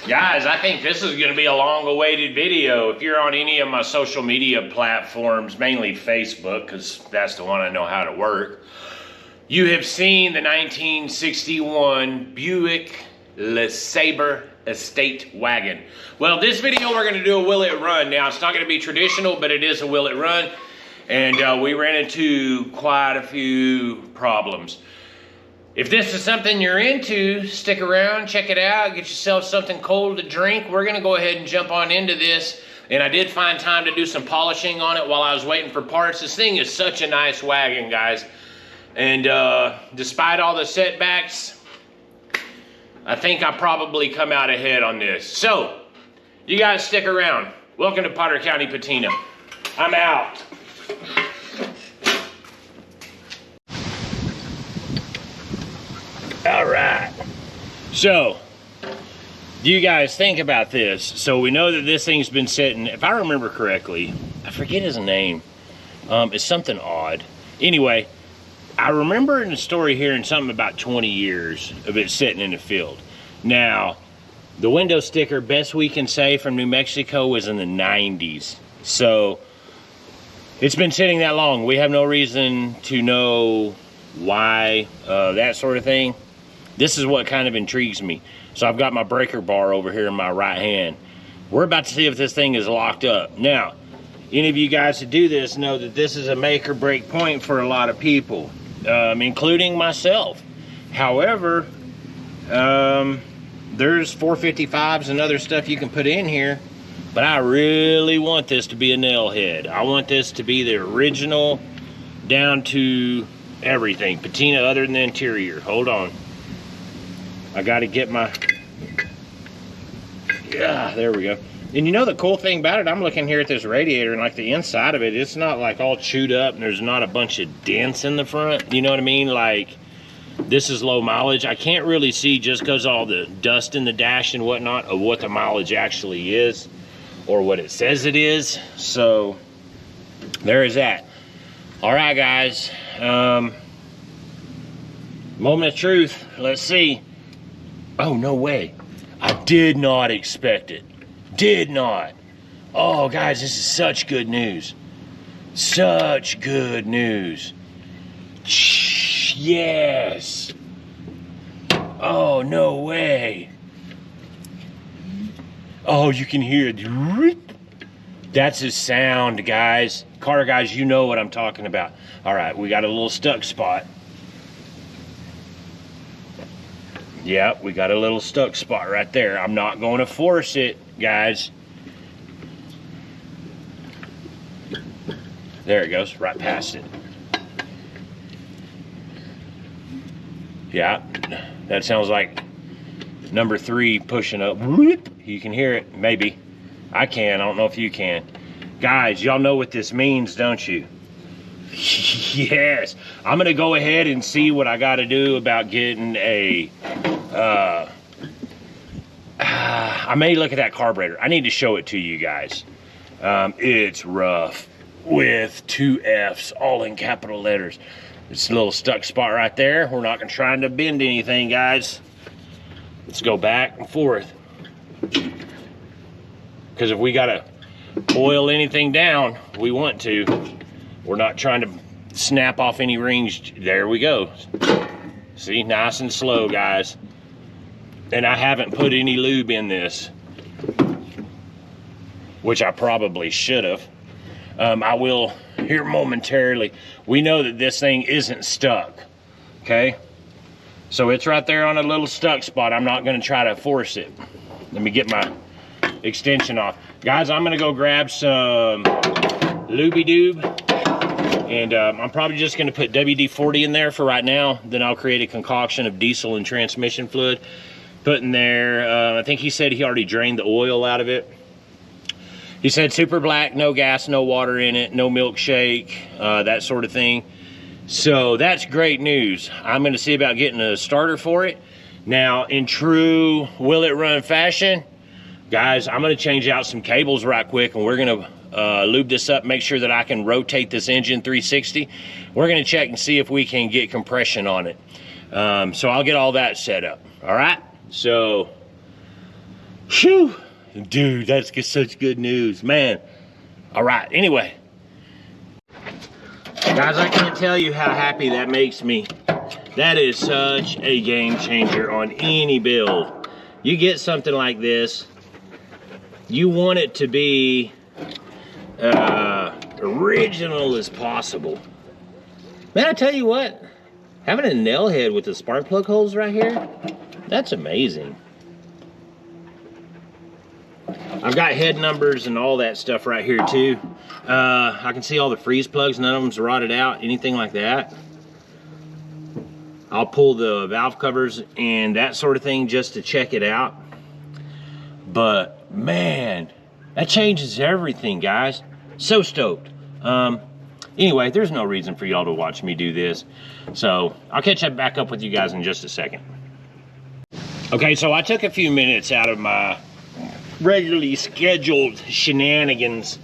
Guys, I think this is going to be a long-awaited video. If you're on any of my social media platforms, mainly Facebook, because that's the one I know how to work, you have seen the 1961 Buick Lesabre Estate Wagon. Well, this video we're going to do a will it run. Now, it's not going to be traditional, but it is a will it run. And we ran into quite a few problems. If this is something you're into, stick around, check it out, get yourself something cold to drink. We're gonna go ahead and jump on into this. And I did find time to do some polishing on it while I was waiting for parts. This thing is such a nice wagon, guys. And despite all the setbacks, I think I probably come out ahead on this. So, you guys stick around. Welcome to Potter County Patina. I'm out. All right, so do you guys think about this? So we know that this thing's been sitting, if I remember correctly, I forget his name, it's something odd. Anyway, I remember in the story hearing something about 20 years of it sitting in the field. Now, the window sticker, best we can say, from New Mexico was in the 90s. So it's been sitting that long. We have no reason to know why, that sort of thing. This is what kind of intrigues me. So I've got my breaker bar over here in my right hand. We're about to see if this thing is locked up. Now, any of you guys that do this know that this is a make or break point for a lot of people, including myself. However, there's 455s and other stuff you can put in here, but I really want this to be a Nailhead. I want this to be the original down to everything. Patina other than the interior. Hold on. I got to get my, yeah, there we go. And you know the cool thing about it, I'm looking here at this radiator and like the inside of it, it's not like all chewed up and there's not a bunch of dents in the front. You know what I mean? Like, this is low mileage. I can't really see just because all the dust in the dash and whatnot of what the mileage actually is or what it says it is. So there is that. All right, guys. Moment of truth. Let's see. Oh, no way. I did not expect it. Did not. Oh, guys, this is such good news. Such good news. Yes. Oh, no way. Oh, you can hear it. That's his sound, guys. Car guys, you know what I'm talking about. All right, we got a little stuck spot. Yeah, we got a little stuck spot right there. I'm not going to force it, guys. There it goes, right past it. Yeah, that sounds like number 3 pushing up. You can hear it, maybe. I can, I don't know if you can. Guys, y'all know what this means, don't you? Yes, I'm gonna go ahead and see what I gotta do about getting a, I may look at that carburetor. I need to show it to you guys. It's rough with 2 F's, all in capital letters. It's a little stuck spot right there. We're not gonna try to bend anything, guys. Let's go back and forth. Because if we gotta oil anything down, we want to. We're not trying to snap off any rings. There we go. See, nice and slow, guys. And I haven't put any lube in this, which I probably should have. I will here momentarily. We know that this thing isn't stuck, okay? So it's right there on a little stuck spot. I'm not gonna try to force it. Let me get my extension off. Guys, I'm gonna go grab some looby-doob. And I'm probably just going to put WD-40 in there for right now. Then I'll create a concoction of diesel and transmission fluid. Put in there, I think he said he already drained the oil out of it. He said super black, no gas, no water in it, no milkshake, that sort of thing. So that's great news. I'm gonna see about getting a starter for it. Now, in true will it run fashion, guys, I'm gonna change out some cables right quick, and we're gonna lube this up, make sure that I can rotate this engine 360. We're gonna check and see if we can get compression on it. So I'll get all that set up, all right? So, whew, dude, that's such good news, man. All right, anyway. Guys, I can't tell you how happy that makes me. That is such a game changer on any build. You get something like this, you want it to be original as possible. Man, I tell you what, having a Nailhead with the spark plug holes right here, that's amazing. I've got head numbers and all that stuff right here too. I can see all the freeze plugs, none of them's rotted out, anything like that. I'll pull the valve covers and that sort of thing just to check it out. But man, that changes everything, guys. So stoked. Anyway, there's no reason for y'all to watch me do this. So I'll catch back up with you guys in just a second. Okay, so I took a few minutes out of my regularly scheduled shenanigans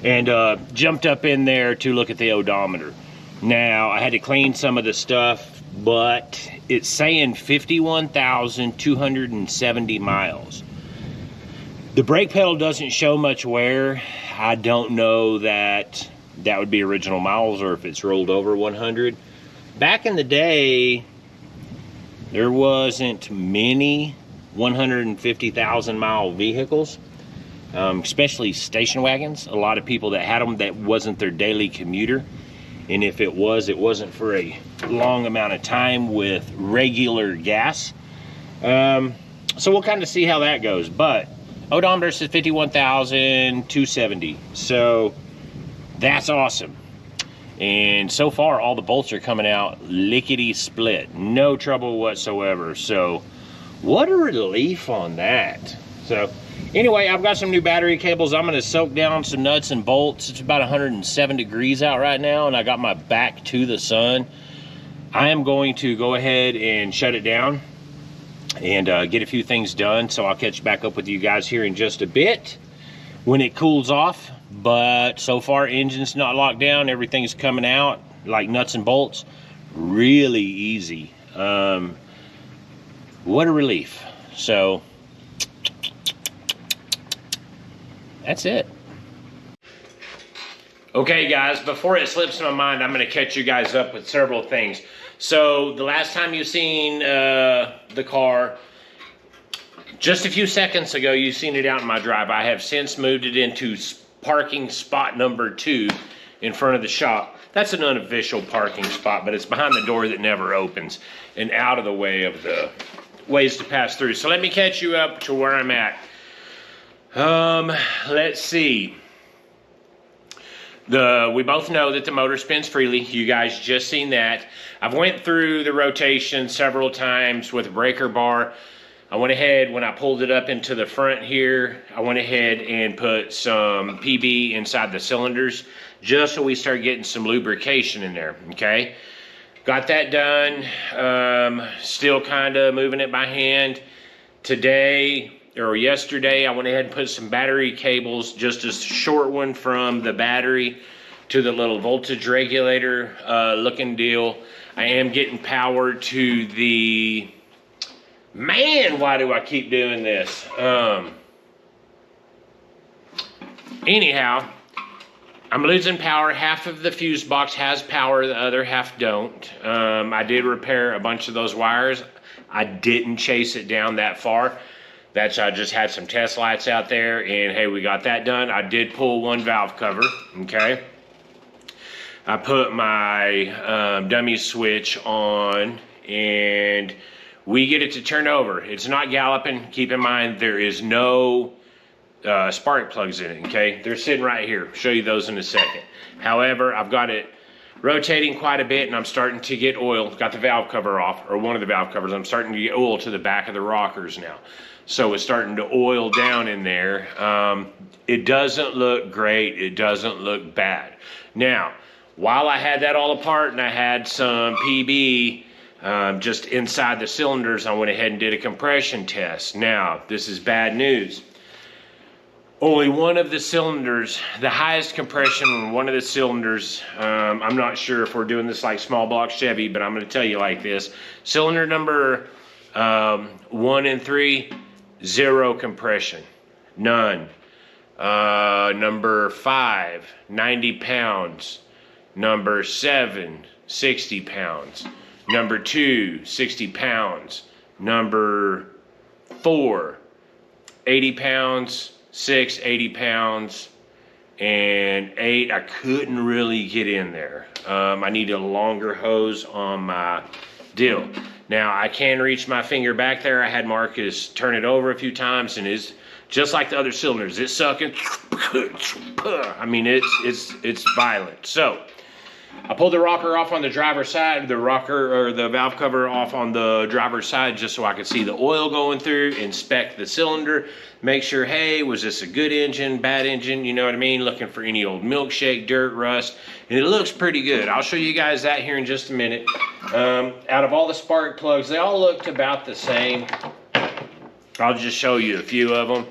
and jumped up in there to look at the odometer. Now, I had to clean some of the stuff, but it's saying 51,270 miles. The brake pedal doesn't show much wear. I don't know that that would be original miles or if it's rolled over 100. Back in the day, there wasn't many 150,000 mile vehicles, especially station wagons. A lot of people that had them, that wasn't their daily commuter. And if it was, it wasn't for a long amount of time with regular gas. So we'll kind of see how that goes. But odometer says 51,270. So that's awesome. And so far, all the bolts are coming out lickety split. No trouble whatsoever. So what a relief on that. So anyway, I've got some new battery cables. I'm going to soak down some nuts and bolts. It's about 107 degrees out right now, and I got my back to the sun. I am going to go ahead and shut it down and get a few things done. So I'll catch back up with you guys here in just a bit when it cools off. But so far, engine's not locked down. Everything's coming out like nuts and bolts. Really easy. What a relief. So that's it. Okay, guys, before it slips my mind, I'm going to catch you guys up with several things. So the last time you seen the car, just a few seconds ago, you seen it out in my drive. I have since moved it into parking spot number 2 in front of the shop. That's an unofficial parking spot, but it's behind the door that never opens and out of the way of the ways to pass through. So let me catch you up to where I'm at. Let's see. We both know that the motor spins freely. You guys just seen that. I've went through the rotation several times with a breaker bar. I went ahead, when I pulled it up into the front here, I went ahead and put some PB inside the cylinders just so we start getting some lubrication in there, okay? Got that done. Still kind of moving it by hand. Today, or yesterday, I went ahead and put some battery cables, just a short one from the battery to the little voltage regulator looking deal. I am getting power to the... Man, why do I keep doing this? Anyhow, I'm losing power. Half of the fuse box has power, the other half don't. I did repair a bunch of those wires. I didn't chase it down that far. I just had some test lights out there, and hey, we got that done. I did pull one valve cover, okay? I put my dummy switch on, and we get it to turn over. It's not galloping. Keep in mind, there is no spark plugs in it, okay? They're sitting right here. I'll show you those in a second. However, I've got it rotating quite a bit, and I'm starting to get oil. Got the valve cover off, or one of the valve covers. I'm starting to get oil to the back of the rockers now. So it's starting to oil down in there. It doesn't look great. It doesn't look bad. Now, while I had that all apart and I had some PB just inside the cylinders, I went ahead and did a compression test. Now, this is bad news. Only one of the cylinders, the highest compression on one of the cylinders, I'm not sure if we're doing this like small block Chevy, but I'm going to tell you like this. Cylinder number 1 and 3, 0 compression, none. Number 5, 90 pounds. Number 7, 60 pounds. Number 2, 60 pounds. Number 4, 80 pounds. 6, 80 pounds. And 8, I couldn't really get in there. I needed a longer hose on my deal. Now, I can reach my finger back there. I had Marcus turn it over a few times, and it's just like the other cylinders. It's sucking. I mean, it's violent. So, I pulled the rocker off on the driver's side, the rocker or the valve cover off on the driver's side just so I could see the oil going through, inspect the cylinder, make sure, hey, was this a good engine, bad engine, you know what I mean? Looking for any old milkshake, dirt, rust, and it looks pretty good. I'll show you guys that here in just a minute. Out of all the spark plugs, they all looked about the same. I'll just show you a few of them.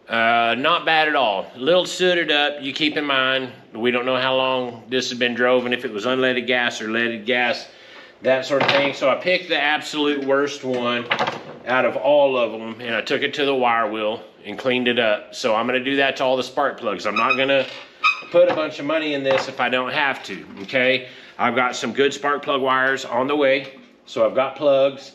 Not bad at all. A little sooted up. You keep in mind, we don't know how long this has been drove and if it was unleaded gas or leaded gas, that sort of thing. So I picked the absolute worst one out of all of them, and I took it to the wire wheel and cleaned it up. So I'm going to do that to all the spark plugs. I'm not going to put a bunch of money in this if I don't have to, okay? I've got some good spark plug wires on the way, so I've got plugs.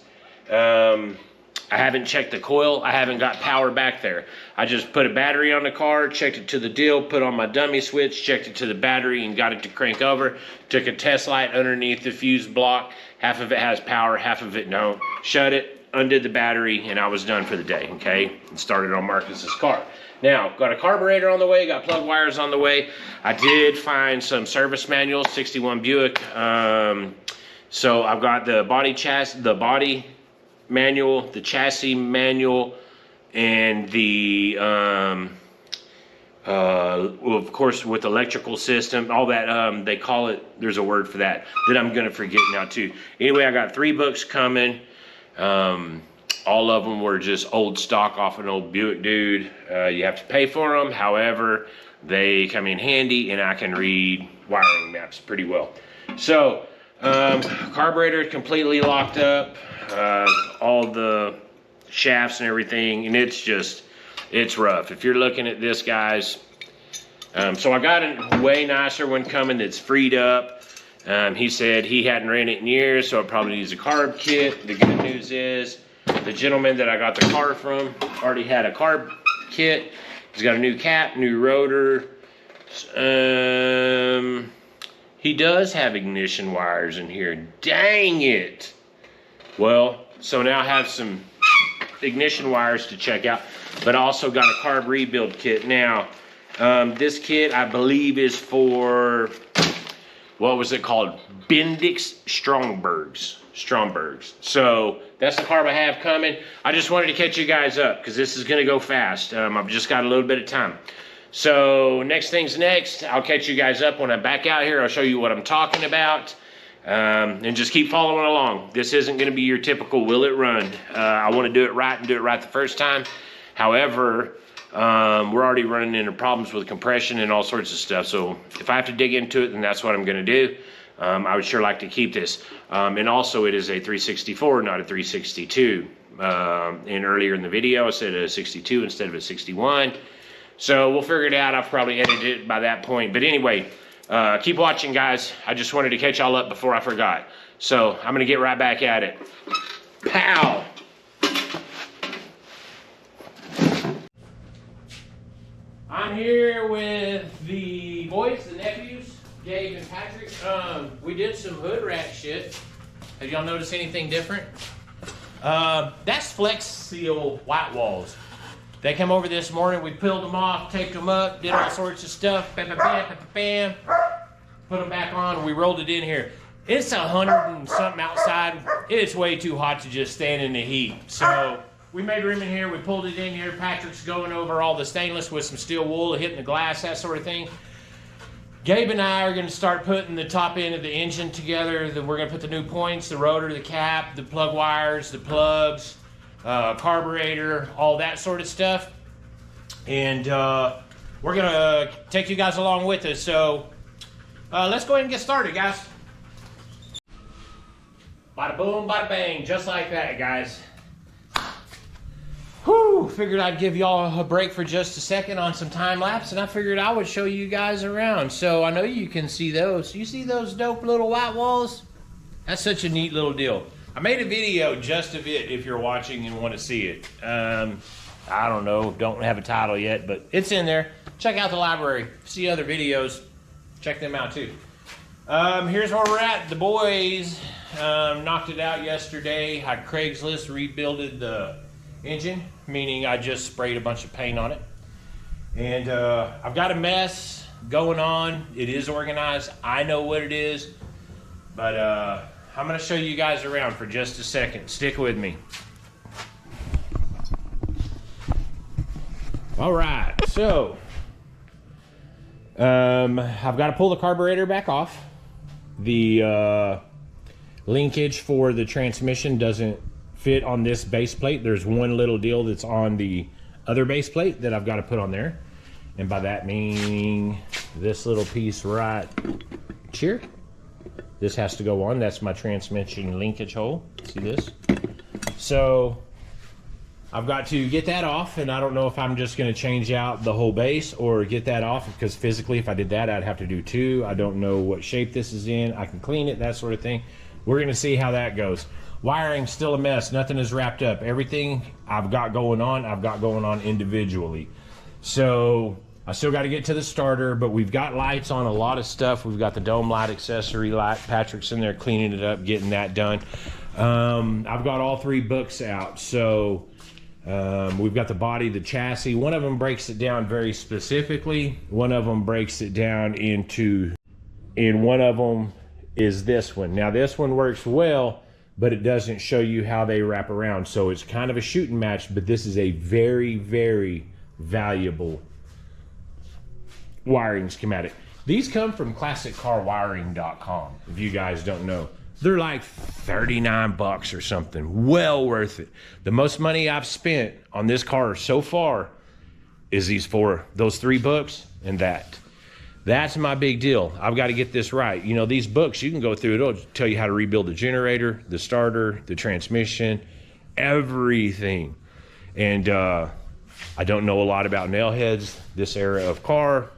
I haven't checked the coil. I haven't got power back there. I just put a battery on the car, checked it to the deal, put on my dummy switch, checked it to the battery, and got it to crank over. Took a test light underneath the fuse block. Half of it has power, half of it don't. Shut it, undid the battery, and I was done for the day, okay? And started on Marcus's car. Now, got a carburetor on the way, got plug wires on the way. I did find some service manuals, 61 Buick. So I've got the body manual, the chassis manual, and the of course with electrical system, all that, they call it, there's a word for that I'm gonna forget now too. Anyway, I got 3 books coming. All of them were just old stock off an old Buick dude. You have to pay for them, however they come in handy and I can read wiring maps pretty well. So carburetor completely locked up, all the shafts and everything, and it's rough. If you're looking at this, guys, so I got a way nicer one coming that's freed up. He said he hadn't ran it in years, so it probably needs a carb kit. The good news is the gentleman that I got the car from already had a carb kit. He's got a new cap, new rotor. He does have ignition wires in here. Dang it. Well, so now I have some ignition wires to check out, but I also got a carb rebuild kit. Now, this kit I believe is for, what was it called? Bendix Strombergs. So that's the carb I have coming. I just wanted to catch you guys up because this is going to go fast. I've just got a little bit of time. So next thing's next. I'll catch you guys up when I'm back out here. I'll show you what I'm talking about. And just keep following along. This isn't going to be your typical will it run. I want to do it right and do it right the first time. However, we're already running into problems with compression and all sorts of stuff. So if I have to dig into it, then that's what I'm going to do. I would sure like to keep this. And also it is a 364, not a 362. And earlier in the video, I said a 62 instead of a 61. So we'll figure it out. I'll probably edit it by that point. But anyway, keep watching, guys. I just wanted to catch y'all up before I forgot. So I'm going to get right back at it. Pow! I'm here with the boys, the nephews, Dave and Patrick. We did some hood rack shit. Have y'all noticed anything different? That's Flex Seal white walls. They come over this morning, we peeled them off, taped them up, did all sorts of stuff, bam, bam, bam, bam, bam, put them back on, and we rolled it in here. It's 100 and something outside. It's way too hot to just stand in the heat. So we made room in here. We pulled it in here. Patrick's going over all the stainless with some steel wool, hitting the glass, that sort of thing. Gabe and I are going to start putting the top end of the engine together. Then we're going to put the new points, the rotor, the cap, the plug wires, the plugs, carburetor, all that sort of stuff. And we're going to take you guys along with us. So let's go ahead and get started, guys. Bada boom, bada bang, just like that, guys. Whew, figured I'd give y'all a break for just a second on some time lapse, and I figured I would show you guys around. So I know you can see those. You see those dope little white walls? That's such a neat little deal. I made a video just of it if you're watching and want to see it. I don't know, don't have a title yet, but it's in there. Check out the library. See other videos. Check them out too. Here's where we're at. The boys knocked it out yesterday. I Craigslist rebuilded the engine, meaning I just sprayed a bunch of paint on it. And I've got a mess going on. It is organized. I know what it is. But I'm going to show you guys around for just a second. Stick with me. All right. So I've got to pull the carburetor back off. The linkage for the transmission doesn't fit on this base plate. There's one little deal that's on the other base plate that I've got to put on there, and by that meaning this little piece right here, this has to go on. That's my transmission linkage hole. See this? So I've got to get that off, and I don't know if I'm just going to change out the whole base or get that off, because physically if I did that I'd have to do two. I don't know what shape this is in. I can clean it, that sort of thing. We're going to see how that goes. Wiring's still a mess. Nothing is wrapped up. Everything I've got going on individually. So I still got to get to the starter, but we've got lights on a lot of stuff. We've got the dome light, accessory light. Patrick's in there cleaning it up, getting that done. I've got all three books out. So we've got the body, the chassis. One of them breaks it down very specifically. One of them breaks it down into, and one of them is this one. Now this one works well, but it doesn't show you how they wrap around. So it's kind of a shooting match, but this is a very, very valuable wiring schematic. These come from classiccarwiring.com, if you guys don't know. They're like 39 bucks or something. Well worth it. The most money I've spent on this car so far is those three books and that. That's my big deal. I've got to get this right. You know, these books, you can go through, it'll tell you how to rebuild the generator, the starter, the transmission, everything. And I don't know a lot about Nailheads, this era of car.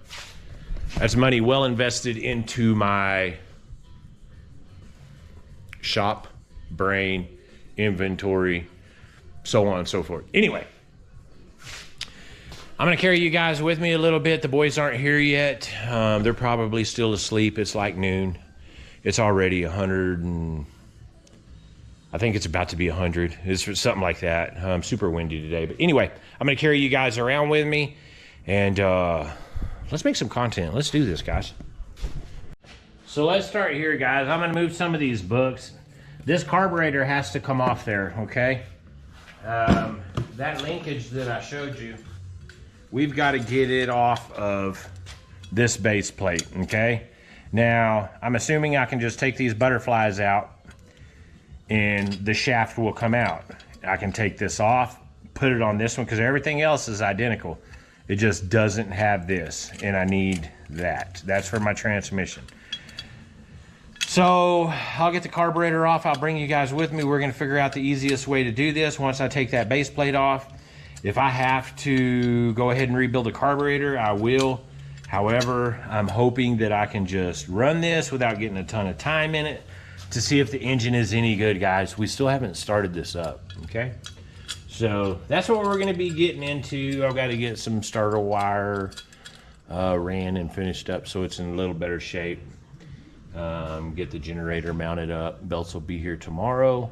That's money well invested into my shop, brain, inventory, so on and so forth. Anyway, I'm going to carry you guys with me a little bit. The boys aren't here yet. They're probably still asleep. It's like noon. It's already 100 and I think it's about to be 100. It's something like that. Super windy today. But anyway, I'm going to carry you guys around with me, and let's make some content. Let's do this, guys. So let's start here, guys. I'm going to move some of these books. This carburetor has to come off there, okay? That linkage that I showed you, we've got to get it off of this base plate, okay? Now, I'm assuming I can just take these butterflies out and the shaft will come out. I can take this off, put it on this one, because everything else is identical. It just doesn't have this, and I need that. That's for my transmission. So I'll get the carburetor off. I'll bring you guys with me. We're going to figure out the easiest way to do this once I take that base plate off. If I have to go ahead and rebuild the carburetor, I will. However, I'm hoping that I can just run this without getting a ton of time in it to see if the engine is any good, guys. We still haven't started this up, okay? So that's what we're going to be getting into. I've got to get some starter wire ran and finished up so it's in a little better shape. Get the generator mounted up. Belts will be here tomorrow.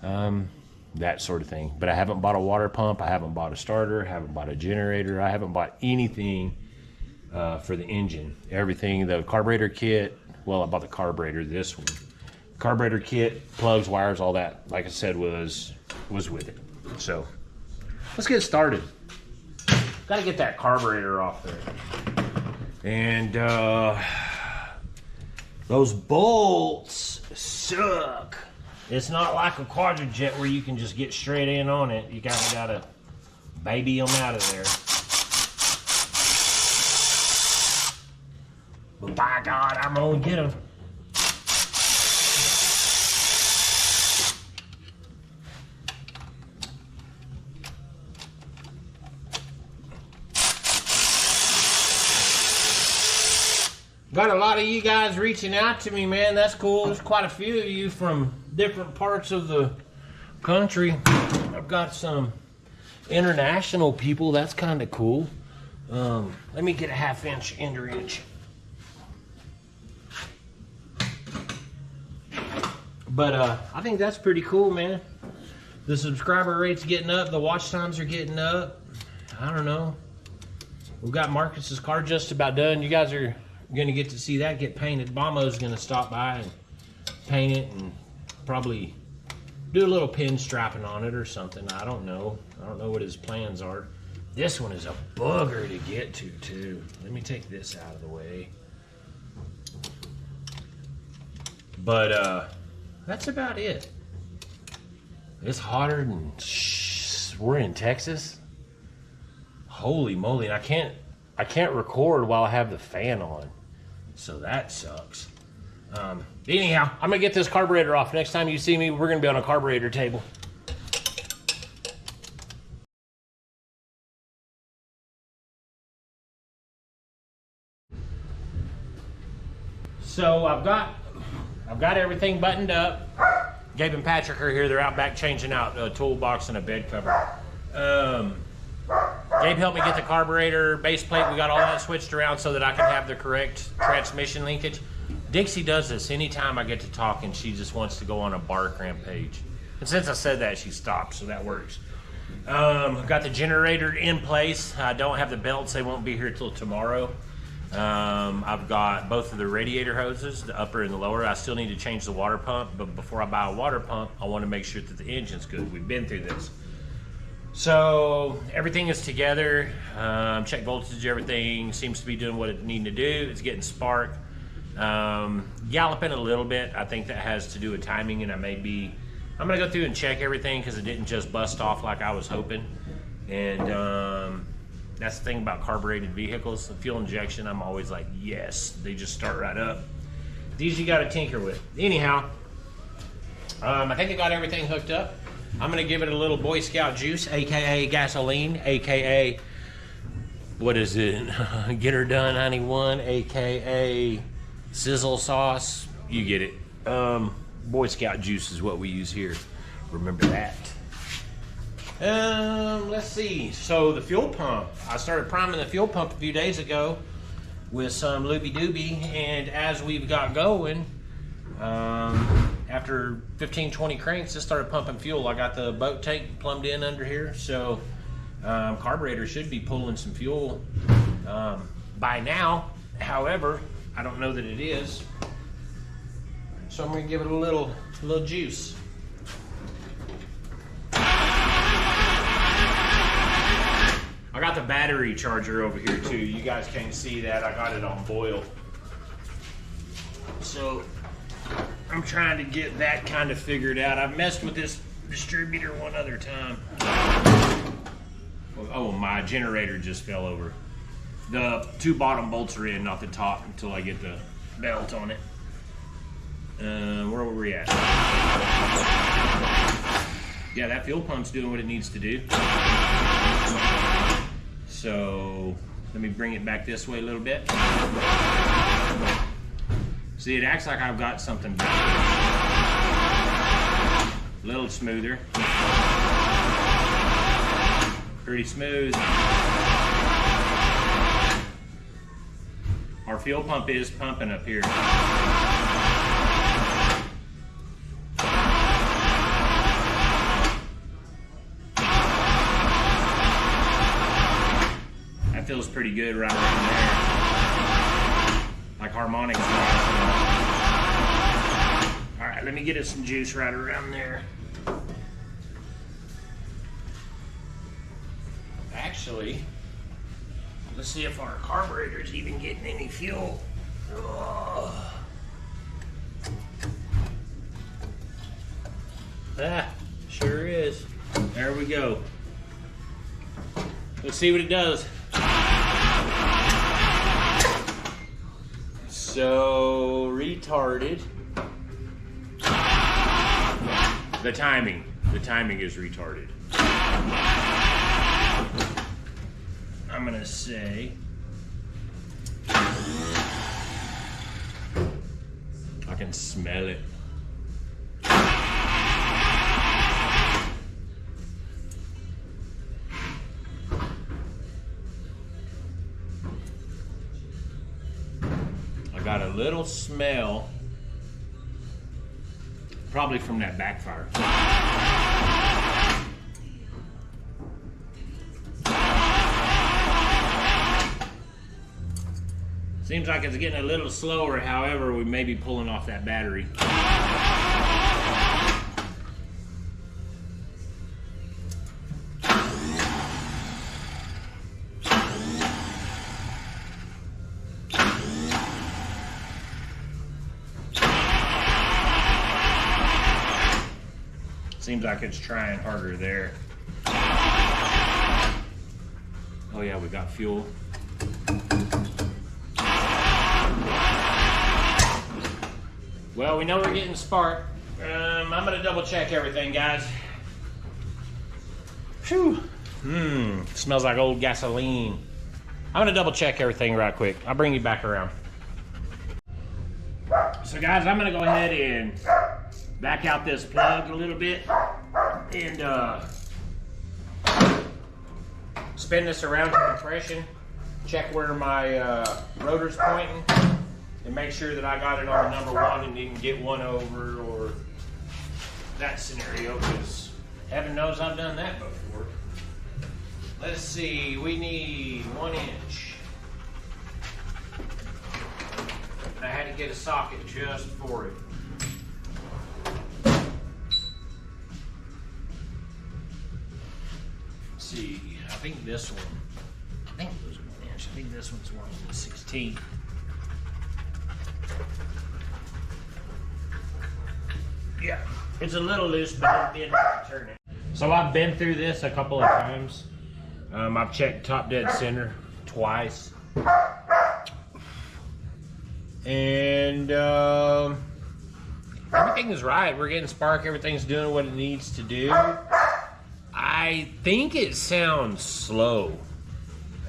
That sort of thing. But I haven't bought a water pump. I haven't bought a starter. I haven't bought a generator. I haven't bought anything for the engine. Everything, the carburetor kit. Well, I bought the carburetor, this one. Carburetor kit, plugs, wires, all that, like I said, was with it. So let's get started. Gotta get that carburetor off there. And those bolts suck. It's not like a quadrijet where you can just get straight in on it. You kinda gotta baby them out of there. But by God, I'm gonna get them. Got a lot of you guys reaching out to me, man. That's cool. There's quite a few of you from different parts of the country. I've got some international people. That's kind of cool. Let me get a 1/2 inch ender inch. But I think that's pretty cool, man. The subscriber rate's getting up. The watch times are getting up. I don't know. We've got Marcus's car just about done. You guys are gonna get to see that get painted. Bomo's gonna stop by and paint it and probably do a little pin strapping on it or something. I don't know. I don't know what his plans are. This one is a booger to get to too. Let me take this out of the way. But that's about it. It's hotter than we're in Texas. Holy moly! And I can't record while I have the fan on. So that sucks. Anyhow, I'm gonna get this carburetor off. Next time you see me, we're gonna be on a carburetor table. So I've got everything buttoned up. Gabe and Patrick are here. They're out back changing out a toolbox and a bed cover. Gabe helped me get the carburetor, base plate. We got all that switched around so that I can have the correct transmission linkage. Dixie does this anytime I get to talking. She just wants to go on a bark rampage. And since I said that, she stopped, so that works. Got the generator in place. I don't have the belts. They won't be here till tomorrow. I've got both of the radiator hoses, the upper and the lower. I still need to change the water pump, but before I buy a water pump, I want to make sure that the engine's good. We've been through this. So everything is together. Check voltage, everything seems to be doing what it needs to do. It's getting spark. Galloping a little bit. I think that has to do with timing, and I'm gonna go through and check everything because it didn't just bust off like I was hoping. And that's the thing about carbureted vehicles. The fuel injection, I'm always like, yes, they just start right up. These you gotta tinker with. Anyhow, I think I got everything hooked up. I'm gonna give it a little Boy Scout juice, AKA gasoline, AKA, what is it? Get her done, honey, one, AKA sizzle sauce. You get it. Boy Scout juice is what we use here. Remember that. Let's see. So the fuel pump, I started priming the fuel pump a few days ago with some Looby Dooby, and as we've got going, after 15-20 cranks, it started pumping fuel. I got the boat tank plumbed in under here, so carburetor should be pulling some fuel by now. However, I don't know that it is, so I'm gonna give it a little juice. I got the battery charger over here too. You guys can't see that. I got it on boil. So I'm trying to get that kind of figured out. I've messed with this distributor one other time. Oh, my generator just fell over. The 2 bottom bolts are in, not the top, until I get the belt on it. Where were we at? Yeah, that fuel pump's doing what it needs to do. So let me bring it back this way a little bit. See, it acts like I've got something back. A little smoother. Pretty smooth. Our fuel pump is pumping up here. That feels pretty good right around there. Like harmonics. All right, let me get us some juice right around there. actually, let's see if our carburetor's even getting any fuel. Oh. Ah, sure is. There we go. Let's see what it does. So retarded. The timing is retarded. I'm gonna say I can smell it. I got a little smell, probably from that backfire. Seems like it's getting a little slower, however, we may be pulling off that battery. Seems like it's trying harder there. Oh yeah, we got fuel. Well, we know we're getting spark. I'm gonna double check everything, guys. Phew. Smells like old gasoline. I'm gonna double check everything right quick. I'll bring you back around. So guys, I'm gonna go ahead and back out this plug a little bit and spin this around to compression. Check where my rotor's pointing. And make sure that I got it on number one and didn't get one over or that scenario, because heaven knows I've done that before. Let's see, we need 1 inch. And I had to get a socket just for it. Let's see, I think this one, I think it was 1 inch. I think this one's 1/16. Yeah, it's a little loose, but I'll be able to turn it. So I've been through this a couple of times. I've checked top dead center twice. And everything is right. We're getting spark. Everything's doing what it needs to do. I think it sounds slow.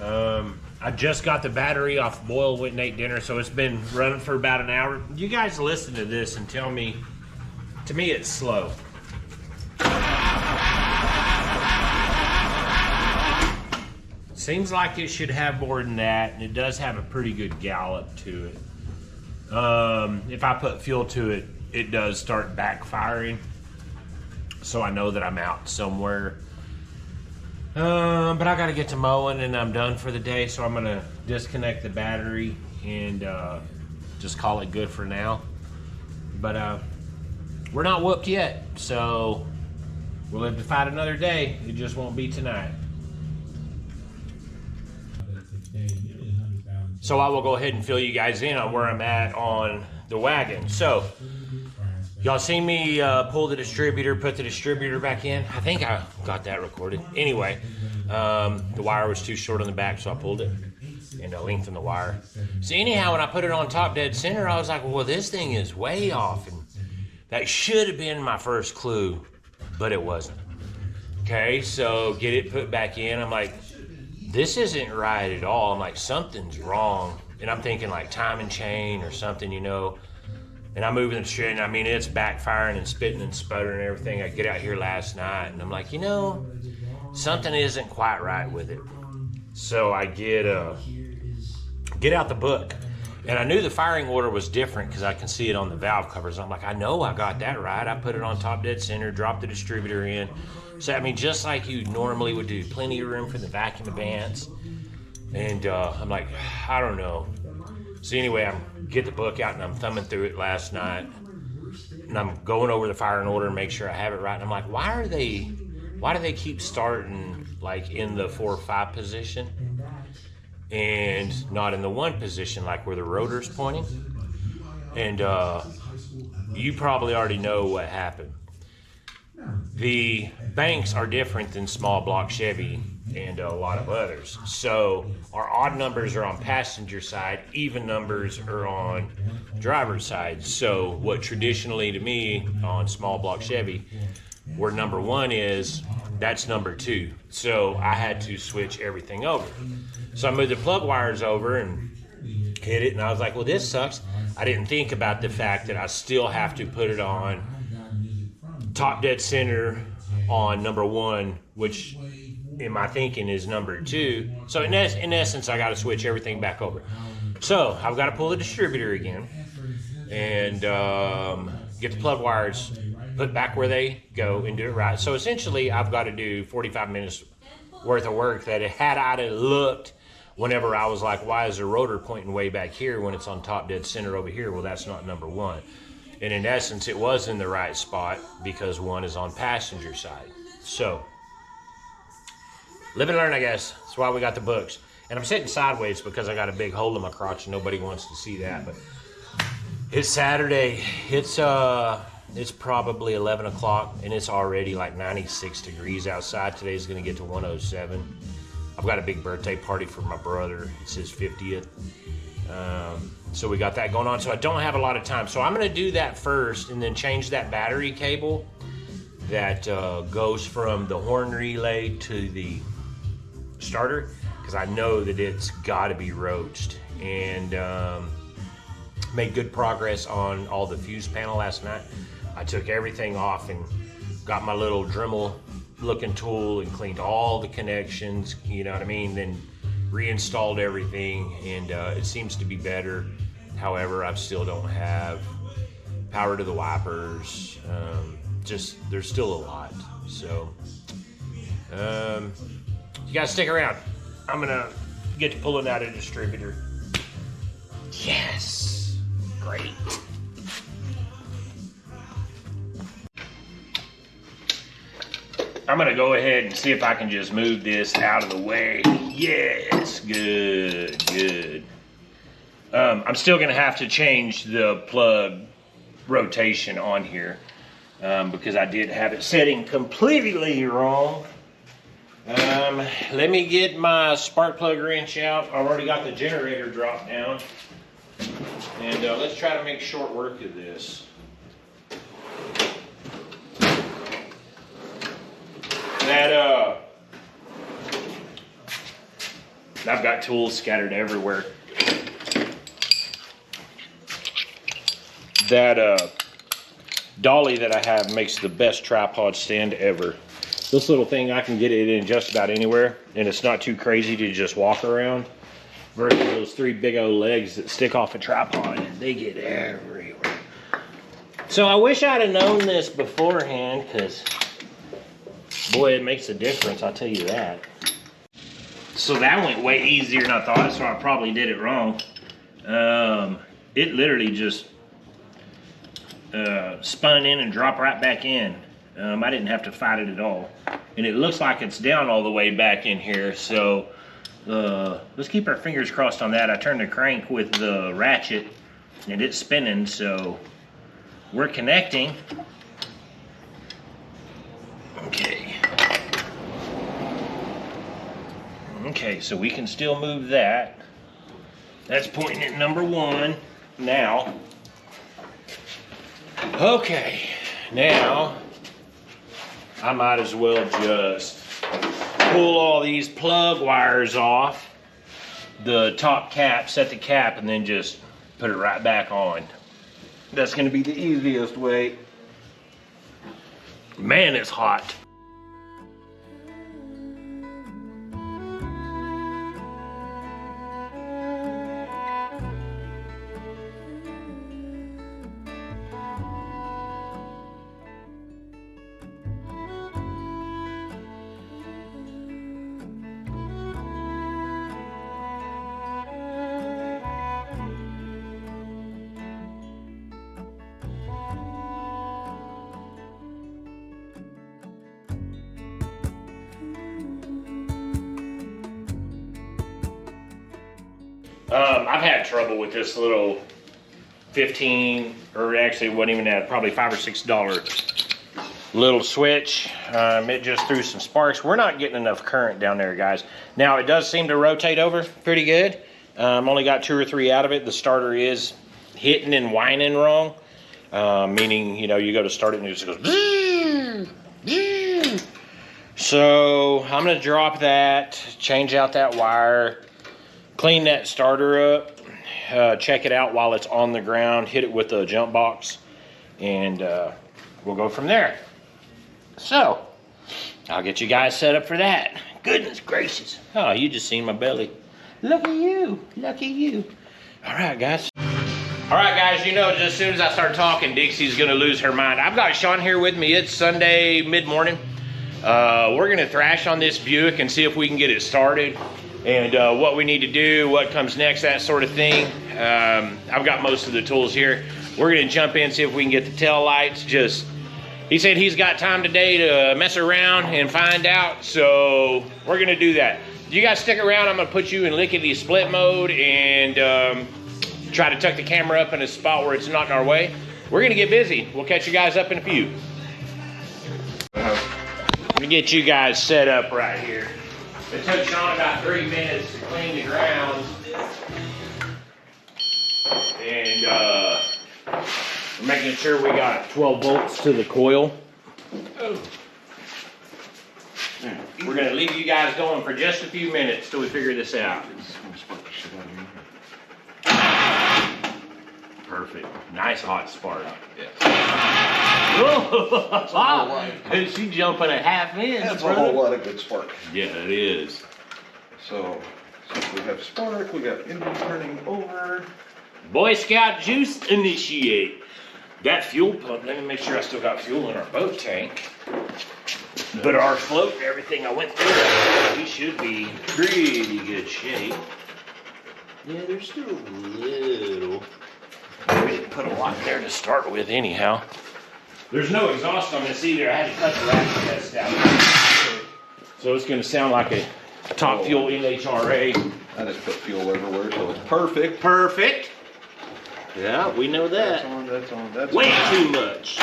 I just got the battery off Boyle, went and ate dinner, so it's been running for about an hour. You guys listen to this and tell me. To me, it's slow. Seems like it should have more than that, and it does have a pretty good gallop to it. If I put fuel to it, it does start backfiring. So I know that I'm out somewhere. But I gotta get to mowing and I'm done for the day, so I'm gonna disconnect the battery and just call it good for now. But we're not whooped yet, so we'll live to fight another day. It just won't be tonight. So I will go ahead and fill you guys in on where I'm at on the wagon. So y'all seen me pull the distributor, put the distributor back in. I think I got that recorded. Anyway, the wire was too short on the back, so I pulled it and lengthened the wire. So anyhow, when I put it on top dead center, I was like, well, this thing is way off. And that should have been my first clue, but it wasn't. Okay, so get it put back in. I'm like, this isn't right at all. I'm like, something's wrong. And I'm thinking like timing chain or something, you know. And I'm moving the shit, and I mean, it's backfiring and spitting and sputtering and everything. I get out here last night, and I'm like, you know, something isn't quite right with it. So I get out the book. And I knew the firing order was different because I can see it on the valve covers. I'm like, I know I got that right. I put it on top dead center, dropped the distributor in. So, I mean, just like you normally would do, plenty of room for the vacuum advance. And I'm like, I don't know. So anyway, I get the book out and I'm thumbing through it last night. And I'm going over the firing order and make sure I have it right. And I'm like, why are they why do they keep starting like in the 4 or 5 position and not in the 1 position, like where the rotor's pointing? And you probably already know what happened. The banks are different than small block Chevy and a lot of others. So our odd numbers are on passenger side, even numbers are on driver's side. So what traditionally to me on small block Chevy, where number 1 is, that's number 2. So I had to switch everything over. So I moved the plug wires over and hit it, and I was like, well, this sucks. I didn't think about the fact that I still have to put it on top dead center on number 1, which in my thinking is number 2. So in essence, I got to switch everything back over. So I've got to pull the distributor again and get the plug wires put back where they go and do it right. So essentially, I've got to do 45 minutes worth of work that had I looked whenever I was like, why is the rotor pointing way back here when it's on top dead center over here? Well, that's not number 1. And in essence, it was in the right spot because 1 is on passenger side. So, live and learn, I guess. That's why we got the books. And I'm sitting sideways because I got a big hole in my crotch and nobody wants to see that. But it's Saturday. It's probably 11 o'clock and it's already like 96 degrees outside. Today's going to get to 107. I've got a big birthday party for my brother. It's his 50th. So we got that going on. So I don't have a lot of time. So I'm going to do that first and then change that battery cable that goes from the horn relay to the starter, because I know that it's got to be roached. And made good progress on all the fuse panel last night. I took everything off and got my little Dremel looking tool and cleaned all the connections, you know what I mean? Then reinstalled everything, and it seems to be better. However, I still don't have power to the wipers. Just there's still a lot. So you guys stick around. I'm gonna get to pulling out a distributor. Yes, great. I'm gonna go ahead and see if I can just move this out of the way. Yes, good, good. I'm still gonna have to change the plug rotation on here because I did have it setting completely wrong. Let me get my spark plug wrench out. I've already got the generator dropped down. And let's try to make short work of this. I've got tools scattered everywhere. That dolly that I have makes the best tripod stand ever. This little thing, I can get it in just about anywhere, and it's not too crazy to just walk around. Versus those 3 big old legs that stick off a tripod, and they get everywhere. So I wish I'd have known this beforehand, because boy, it makes a difference, I'll tell you that. So that went way easier than I thought, so I probably did it wrong. It literally just spun in and dropped right back in. I didn't have to fight it at all. And it looks like it's down all the way back in here, so let's keep our fingers crossed on that. I turned the crank with the ratchet and it's spinning, so we're connecting. Okay. Okay, so we can still move that. That's pointing at number 1 now. Okay, now I might as well just pull all these plug wires off the top cap, set the cap, and then just put it right back on. That's gonna be the easiest way. Man, it's hot. I've had trouble with this little 15, or actually it wasn't even that, probably $5 or $6 little switch. It just threw some sparks. We're not getting enough current down there, guys. Now it does seem to rotate over pretty good. Only got 2 or 3 out of it. The starter is hitting and whining wrong, meaning, you know, you go to start it and it just goes bzzz, bzzz. So I'm gonna drop that, change out that wire, clean that starter up, check it out while it's on the ground, hit it with a jump box, and we'll go from there. So I'll get you guys set up for that. Goodness gracious. Oh, you just seen my belly. Lucky you, lucky you. All right, guys. All right, guys, you know, as soon as I start talking, Dixie's gonna lose her mind. I've got Sean here with me. It's Sunday mid-morning. We're gonna thrash on this Buick and see if we can get it started, and what we need to do, what comes next, that sort of thing. I've got most of the tools here. We're gonna jump in, see if we can get the tail lights. He said he's got time today to mess around and find out, so we're gonna do that. You guys stick around. I'm gonna put you in lickety split mode and try to tuck the camera up in a spot where it's not in our way. We're gonna get busy. We'll catch you guys up in a few. Let me get you guys set up right here. It took Sean about 3 minutes to clean the grounds. And we're making sure we got 12 volts to the coil. We're gonna leave you guys going for just a few minutes till we figure this out. Perfect. Nice hot spark. Yes. Oh, is she jumping a half inch? That's a whole lot of good spark. Yeah, it is. So we have spark, we got engine turning over. Boy Scout juice initiate. That fuel pump, let me make sure I still got fuel in our boat tank. But our float and everything I went through, we should be pretty good shape. Yeah, there's still a little. We didn't put a lot there to start with anyhow. There's no exhaust on this either. I had to cut the rack test out. So it's going to sound like a top fuel NHRA. I just put fuel everywhere, so it's perfect. Perfect. Yeah, we know that. That's on. Way too much.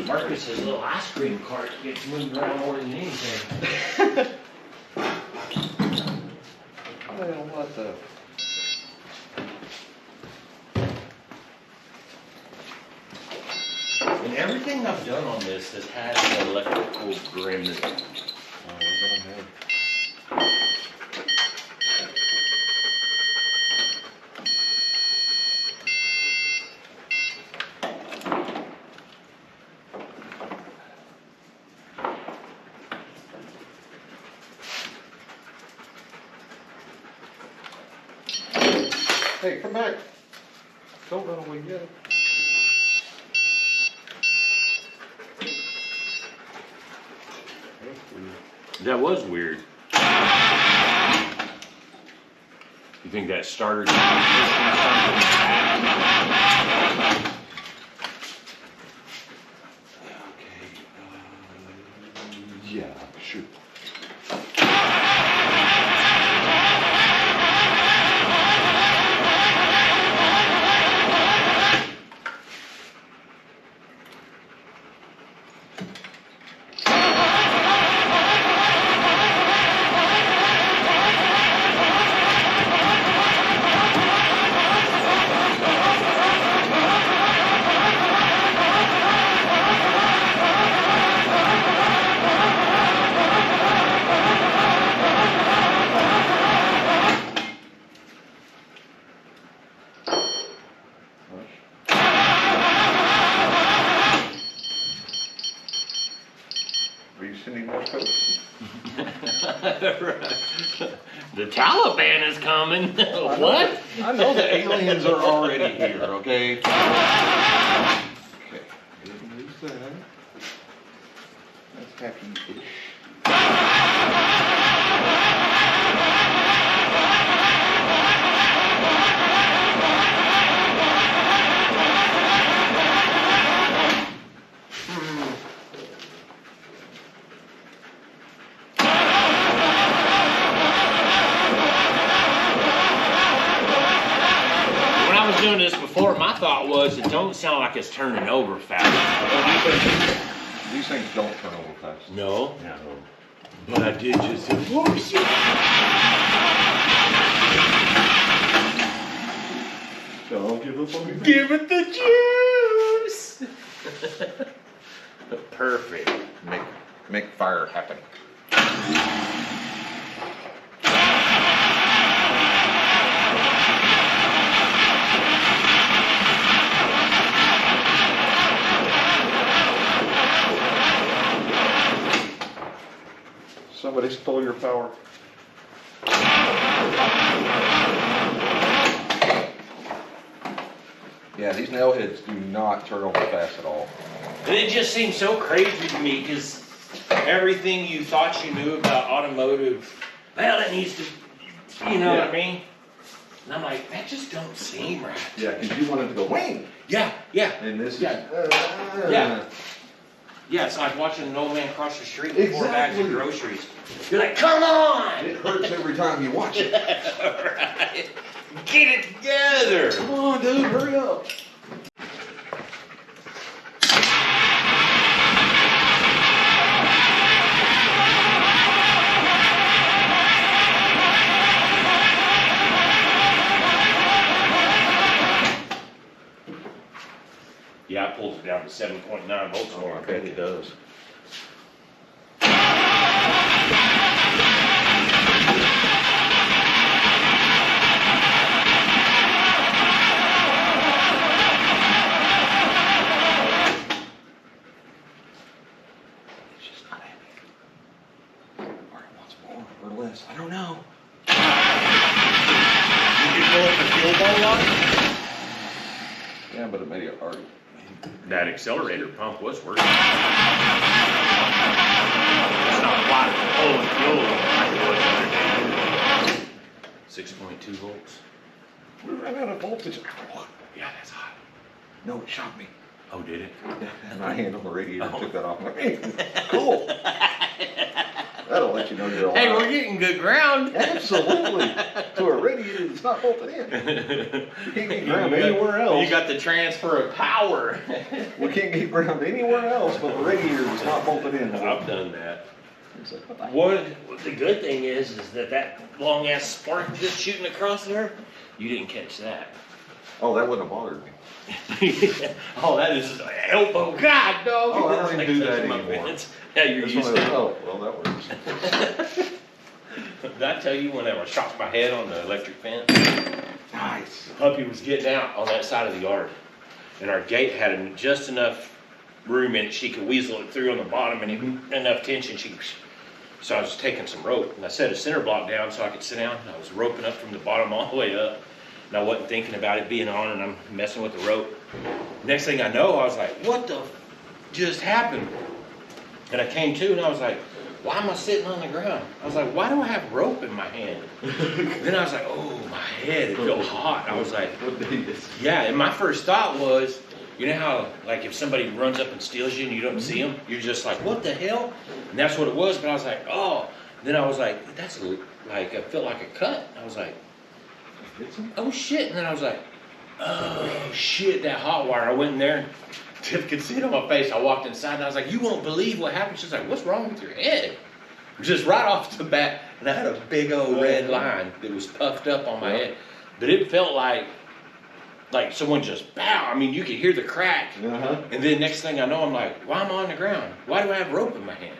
Marcus's little ice cream cart gets moved around more than anything. Well, what the? And everything I've done on this has had an electrical gremlin. Oh, we're gonna have. Hey, come back. Don't run away yet. That was weird. You think that starter? Yeah, sure. The Taliban is coming. What? I know the aliens are already here, okay? Okay, didn't lose that. That's happy-ish. before, my thought was it don't sound like it's turning over fast. These things don't turn over fast. No. No. But I did just say, whoosh. Don't give up on me. Give it the juice. Perfect. Make fire happen. Somebody stole your power. Yeah, these nailheads do not turn over fast at all. And it just seems so crazy to me because everything you thought you knew about automotive, well, it needs to, you know what I mean? And I'm like, that just don't seem right. Yeah, because you wanted to go wing. Yeah. And this Yeah. Yeah, it's like watching an old man cross the street with 4 bags of groceries. You're like, come on! It hurts every time you watch it. Right. Get it together! Come on, dude, hurry up. Yeah, I pulled it down to 7.9 volts Oh, more. I bet it does. It's just not happy. Or it wants more or less. I don't know. You can pull up the fuel ball line? Yeah, but it made it hard. That accelerator pump was working. It's not quite pulling fuel like it was the other day. 6.2 volts. We ran out of voltage. Yeah, that's hot. No, it shocked me. Oh, did it? And my hand on the radiator took that off my hand. Cool. That'll let you know you're alive. Hey, we're getting good ground. Absolutely. To a radiator that's not bolted in. You can't get ground anywhere else. You got the transfer of power. We can't get ground anywhere else but the radiator that's not bolted in. I've done that. It's like, what the What the good thing is that long ass spark just shooting across there, you didn't catch that. Oh, that wouldn't have bothered me. Oh, that is elbow. God, dog. Oh, I don't even do that anymore. Yeah, you're This used one to is- it. Oh, well, that works. Did I tell you when I shocked my head on the electric fence? Nice. The puppy was getting out on that side of the yard, and our gate had just enough room in it she could weasel it through on the bottom, and enough tension she could. So I was taking some rope, and I set a center block down so I could sit down. And I was roping up from the bottom all the way up, and I wasn't thinking about it being on, and I'm messing with the rope. Next thing I know, I was like, "What the just happened?" And I came to, and I was like, "Why am I sitting on the ground?" I was like, "Why do I have rope in my hand?" Then I was like, "Oh, my head, it felt hot." I was like, What day is yeah, and my first thought was, you know how, like, if somebody runs up and steals you and you don't see them, you're just like, what the hell? And that's what it was, but I was like, oh. Then I was like, that's like, I felt like a cut. I was like, oh shit. And then I was like, oh shit, that hot wire. I went in there, Tiff could see it on my face. I walked inside and I was like, you won't believe what happened. She's like, what's wrong with your head? Just right off the bat, and I had a big old red line that was puffed up on my head. But it felt like someone just bow. I mean, you could hear the crack. And then next thing I know, I'm like, why am I on the ground? Why do I have rope in my hand?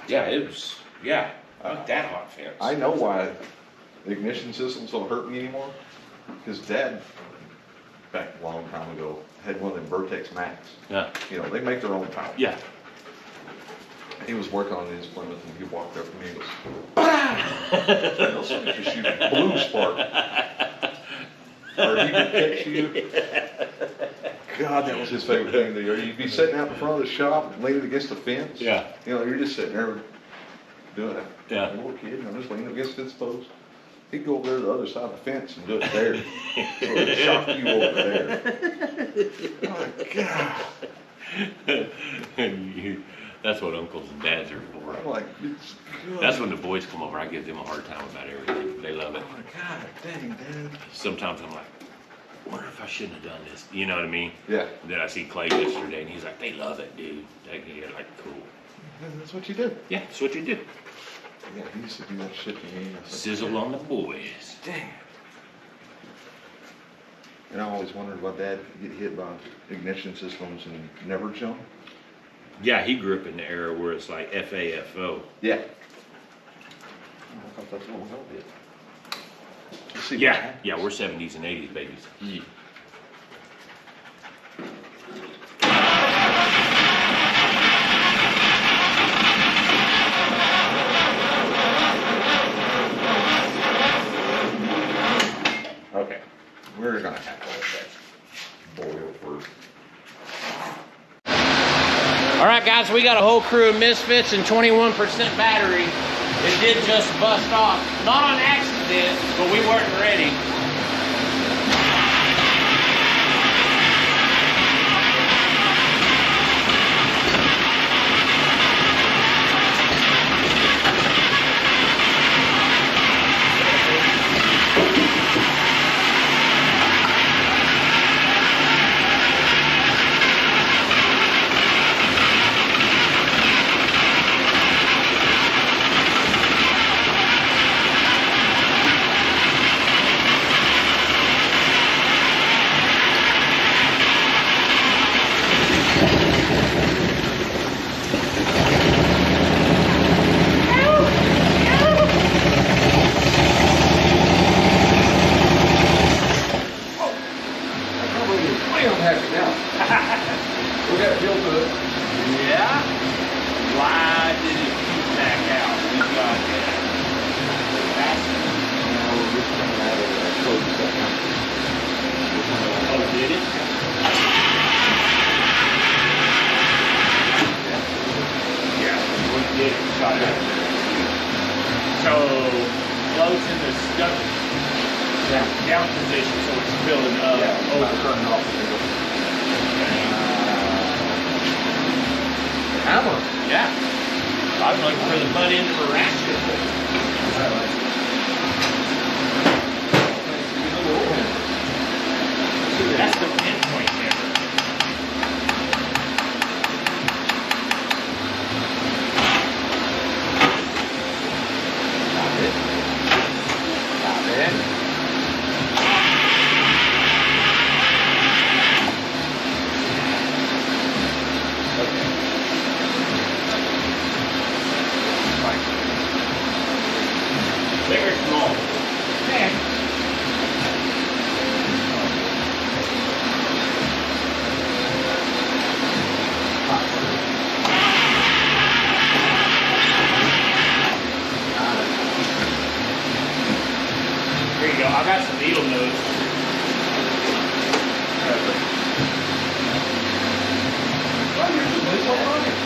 Yeah, it was, like that hot fence. I know why the ignition systems don't hurt me anymore. Because Dad, back a long time ago, had one of them Vertex Max. Yeah. You know, they make their own power. Yeah. He was working on his Plymouth and he walked up to me and goes, "Those things just shoot a blue spark." Or he could catch you. God, that was his favorite thing to do. You'd be sitting out in front of the shop, leaning against the fence. Yeah. You know, you're just sitting there doing it. Yeah. A little kid, and I'm just leaning against the fence post. He'd go over there to the other side of the fence and do it there. So it'd shock you over there. Oh, God. That's what uncles and dads are for. I'm like, it's good. That's when the boys come over, I give them a hard time about everything. They love it. Oh, my God, dang, Dad. Sometimes I'm like, wonder if I shouldn't have done this. You know what I mean? Yeah. Then I see Clay yesterday, and he's like, they love it, dude. You're like, cool. That's what you did. Yeah, that's what you do. Yeah, he used to do that shit to me. Sizzle on the boys. Dang. And I always wondered why Dad get hit by ignition systems and never jump. Yeah, he grew up in the era where it's like FAFO. Yeah. I thought that's what we all did. Let's see what Yeah, happens. yeah, we're 70s and 80s babies. Yeah. Okay, we're gonna have to let that boil first. All right, guys, we got a whole crew of misfits and 21% battery. It did just bust off. Not on accident, but we weren't ready. Yeah? Why did it back out? We got Oh, did it? Yeah, we did it. Shot it. So, floats in the stuff down position, so it's filling up. Turning off. Hammer. Yeah. I was looking for the butt end of a ratchet. That's the pinpoint hammer. Got it. Got it. Big or small? Yeah. Here you go. I got some needle nose.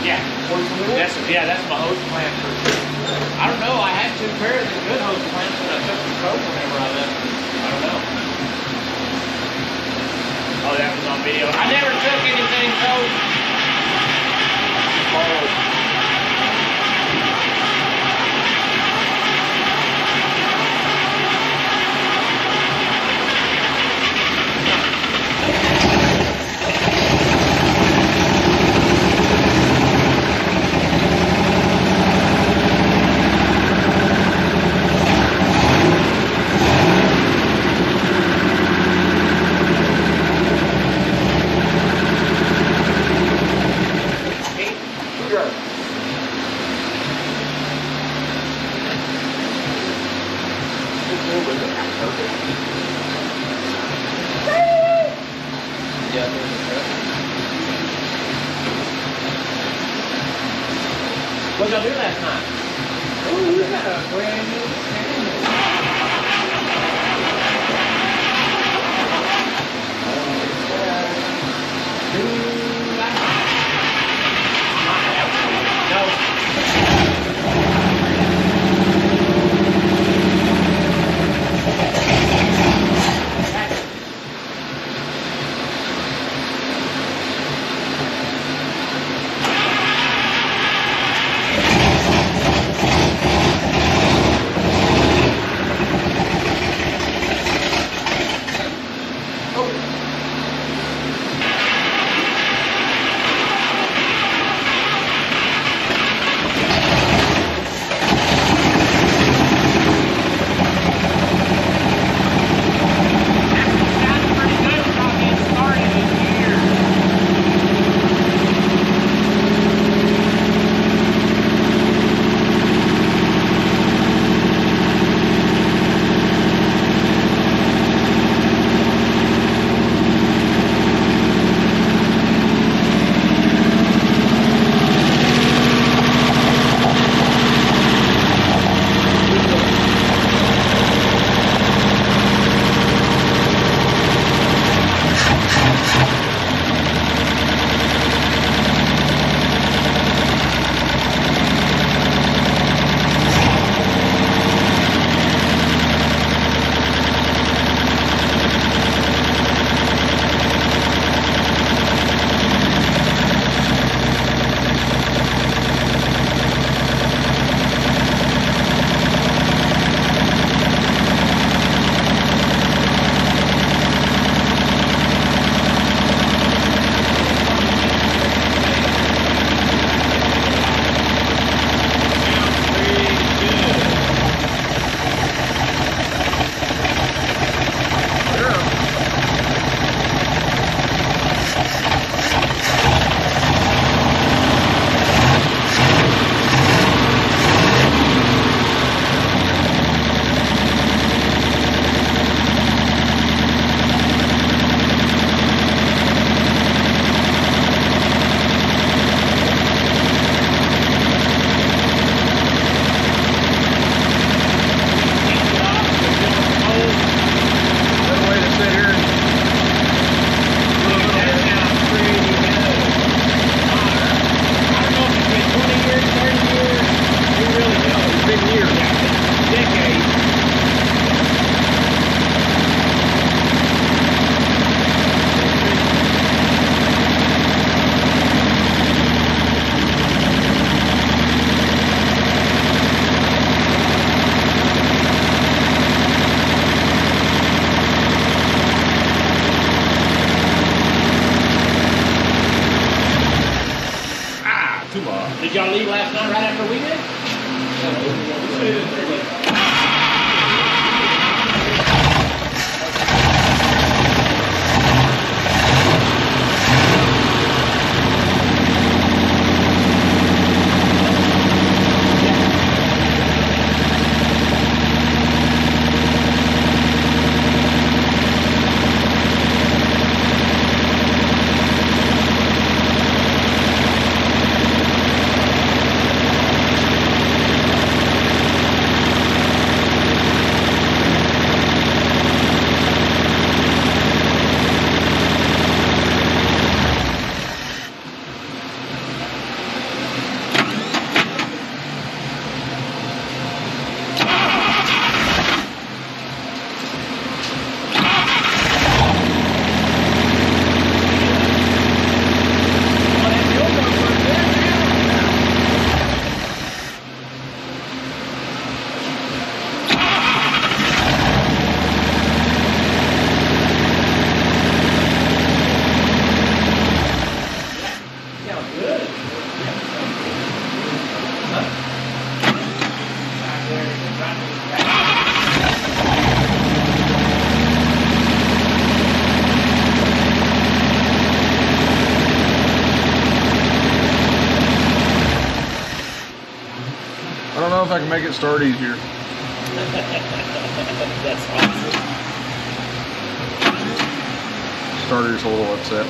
Yeah. That's my hose plant. I don't know. I had two pairs of good hose plants when I took the coat whenever I left. I don't know. Oh, that was on video. I never took anything coat. Oh. What y'all do last night? Oh, we got a brand new I can make it start easier. That's awesome. Starter's a little upset.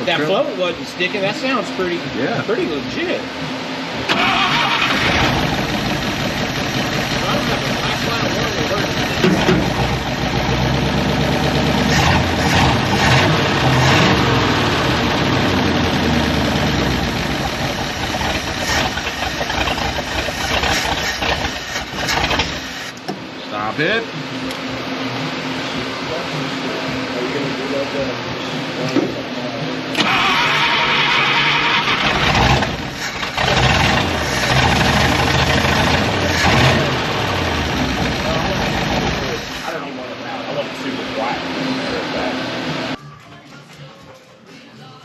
That float wasn't sticking. That sounds pretty legit. Stop it.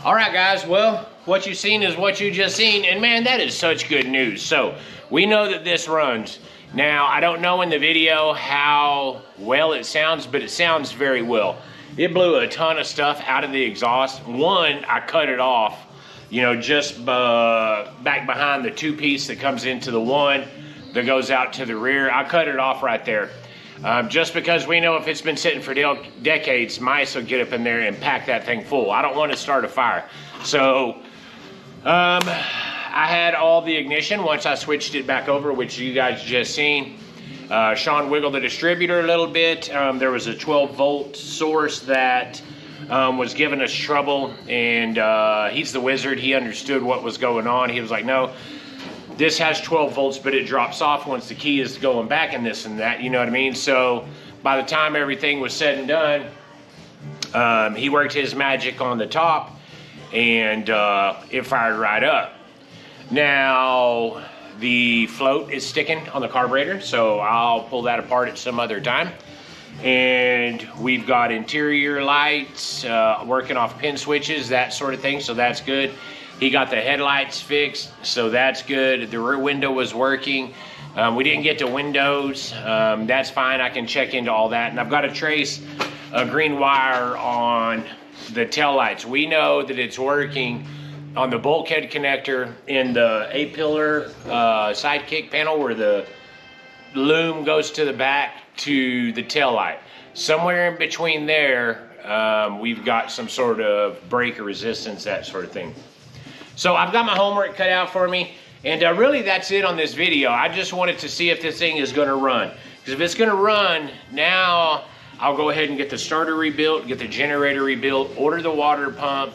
All right, guys, well, what you've seen is what you just seen, and man, that is such good news. So we know that this runs. Now, I don't know in the video how well it sounds, but it sounds very well. It blew a ton of stuff out of the exhaust. One, I cut it off, you know, just back behind the two-piece that comes into the one that goes out to the rear. I cut it off right there. Just because we know if it's been sitting for decades, mice will get up in there and pack that thing full. I don't want to start a fire. So I had all the ignition once I switched it back over, which you guys just seen. Sean wiggled the distributor a little bit. There was a 12-volt source that was giving us trouble, and he's the wizard. He understood what was going on. He was like, no, this has 12 volts, but it drops off once the key is going back and this and that, you know what I mean? So by the time everything was said and done, he worked his magic on the top, and it fired right up. Now, the float is sticking on the carburetor, so I'll pull that apart at some other time. And we've got interior lights, working off pin switches, that sort of thing, so that's good. He got the headlights fixed, so that's good. The rear window was working. We didn't get to windows. That's fine. I can check into all that. And I've got to trace a green wire on the taillights. We know that it's working on the bulkhead connector in the A-pillar sidekick panel where the loom goes to the back to the taillight. Somewhere in between there, we've got some sort of breaker resistance, that sort of thing. So I've got my homework cut out for me, and really that's it on this video. I just wanted to see if this thing is going to run. Because if it's going to run, now I'll go ahead and get the starter rebuilt, get the generator rebuilt, order the water pump,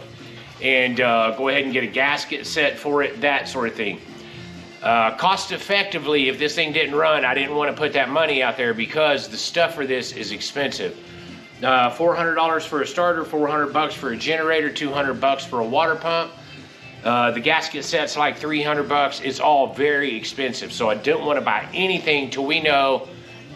and go ahead and get a gasket set for it, that sort of thing. Cost effectively, if this thing didn't run, I didn't want to put that money out there because the stuff for this is expensive. $400 for a starter, $400 for a generator, $200 for a water pump. The gasket set's like $300. It's all very expensive, so I didn't want to buy anything till we know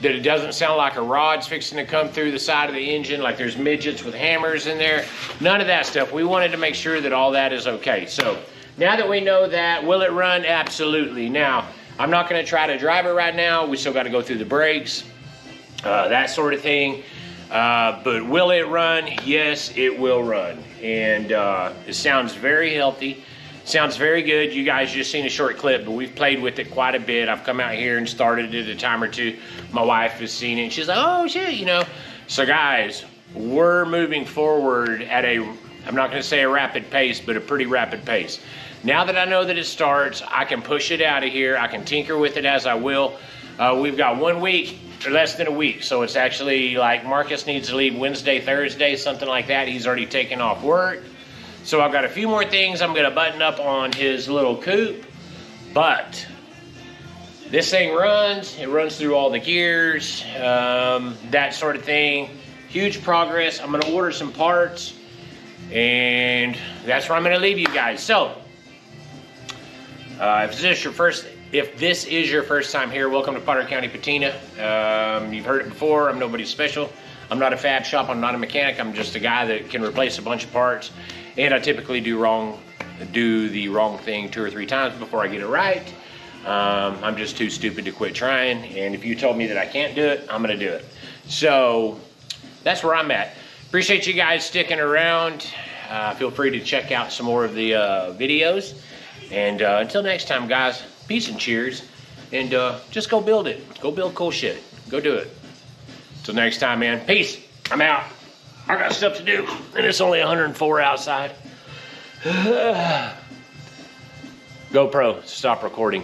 that it doesn't sound like a rod's fixing to come through the side of the engine, like there's midgets with hammers in there. None of that stuff. We wanted to make sure that all that is okay. So now that we know that, will it run? Absolutely. Now, I'm not going to try to drive it right now. We still got to go through the brakes, that sort of thing. But will it run? Yes, it will run. And it sounds very healthy. Sounds very good. You guys just seen a short clip, but we've played with it quite a bit. I've come out here and started it a time or two. My wife has seen it, and she's like, oh, shit, you know. So, guys, we're moving forward at a, I'm not going to say a rapid pace, but a pretty rapid pace. Now that I know that it starts, I can push it out of here. I can tinker with it as I will. We've got 1 week, or less than a week, so it's actually like Marcus needs to leave Wednesday, Thursday, something like that. He's already taken off work. So I've got a few more things I'm going to button up on his little coupe, but This thing runs, it runs through all the gears, that sort of thing. Huge progress. I'm gonna order some parts, and that's where I'm gonna leave you guys. So, if this is your first time here, welcome to Potter County Patina. You've heard it before, I'm nobody special. I'm not a fab shop, I'm not a mechanic, I'm just a guy that can replace a bunch of parts, and I typically do the wrong thing 2 or 3 times before I get it right. I'm just too stupid to quit trying, and if you told me that I can't do it, I'm gonna do it. So that's where I'm at. Appreciate you guys sticking around. Feel free to check out some more of the videos, and until next time, guys, peace and cheers, and just go build it. Go build cool shit. Go do it. Till next time, man. Peace. I'm out. I got stuff to do, and it's only 104 outside. GoPro, stop recording.